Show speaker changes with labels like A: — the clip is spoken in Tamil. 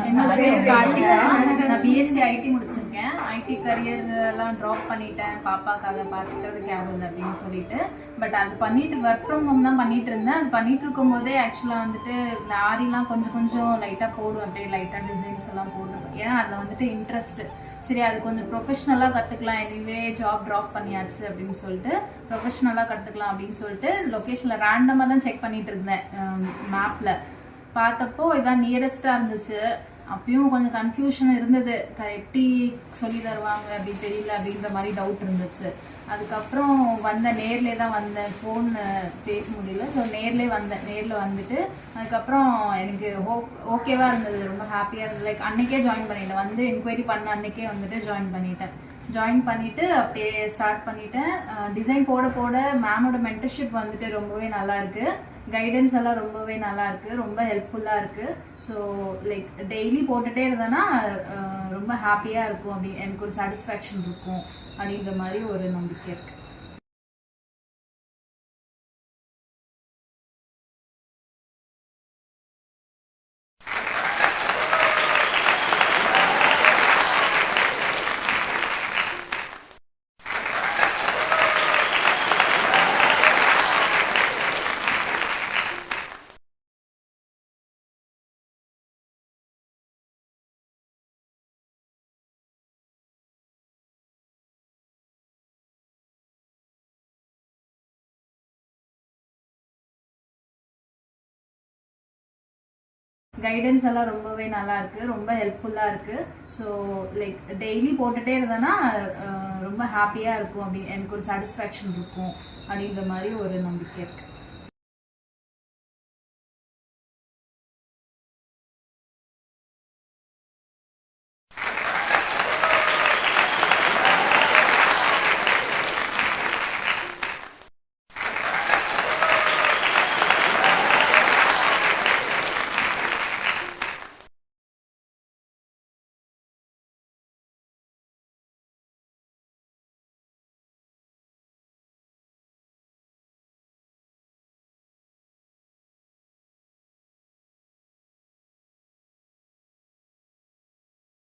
A: என்னோட பேர் கார்த்திகா. நான் பிஎஸ்சி ஐடி முடிச்சிருக்கேன். ஐடி கரியர்லாம் ட்ராப் பண்ணிட்டேன், பாப்பாக்காக பார்த்துக்கிறது கேபிள் அப்படின்னு சொல்லிட்டு. பட் அது பண்ணிட்டு ஒர்க் ஃப்ரம் ஹோம் தான் பண்ணிட்டு இருந்தேன். அது பண்ணிட்டு இருக்கும் போதே ஆக்சுவலாக வந்துட்டு இந்த ஆரிலாம் கொஞ்சம் கொஞ்சம் லைட்டாக போடுவேன், அப்படியே லைட்டாக டிசைன்ஸ் எல்லாம் போடுவேன். ஏன்னா அதில் வந்துட்டு இன்ட்ரெஸ்ட். சரி, அது கொஞ்சம் ப்ரொஃபஷ்னலாக கற்றுக்கலாம், எனிவே ஜாப் ட்ராப் பண்ணியாச்சு அப்படின்னு சொல்லிட்டு ப்ரொஃபஷ்னலாக கற்றுக்கலாம் அப்படின்னு சொல்லிட்டு லொக்கேஷனில் ரேண்டமாக தான் செக் பண்ணிட்டு இருந்தேன். மேப்பில் பார்த்தப்போ இதான் நியரஸ்ட்டாக இருந்துச்சு. அப்பயும் கொஞ்சம் கன்ஃபியூஷன் இருந்தது, எப்படி சொல்லி தருவாங்க அப்படி தெரியல அப்படின்ற மாதிரி டவுட் இருந்துச்சு. அதுக்கப்புறம் நேர்லேயே தான் வந்தேன், ஃபோன் பேச முடியல. ஸோ நேரில் வந்துட்டு அதுக்கப்புறம் எனக்கு ஓகேவாக இருந்தது, ரொம்ப ஹாப்பியாக இருந்தது. லைக் அன்றைக்கே ஜாயின் பண்ணிட்டேன், வந்து என்கொயரி பண்ண அன்றைக்கே வந்துட்டு ஜாயின் பண்ணிவிட்டு அப்படியே ஸ்டார்ட் பண்ணிட்டேன். டிசைன் போட போட மேமோட மென்டர்ஷிப் வந்துட்டு ரொம்பவே நல்லாயிருக்கு. கைடன்ஸ் எல்லாம் ரொம்பவே நல்லா இருக்கு, ரொம்ப ஹெல்ப்ஃபுல்லாக இருக்கு. ஸோ லைக் டெய்லி போட்டுகிட்டே இருந்தேன்னா ரொம்ப ஹாப்பியாக இருக்கும், அப்படி எனக்கு ஒரு சாட்டிஸ்ஃபேக்ஷன் இருக்கும் அப்படின்ற மாதிரி ஒரு நம்பிக்கை இருக்கு. கைடன்ஸ் எல்லாம் ரொம்பவே நல்லா இருக்கு, ரொம்ப ஹெல்ப்ஃபுல்லாக இருக்கு. ஸோ லைக் டெய்லி போட்டுகிட்டே இருந்தேன்னா ரொம்ப ஹாப்பியாக இருக்கும், அப்படி எனக்கு ஒரு சாட்டிஸ்ஃபேக்ஷன் இருக்கும் அப்படின்ற மாதிரி ஒரு நம்பிக்கை இருக்கு.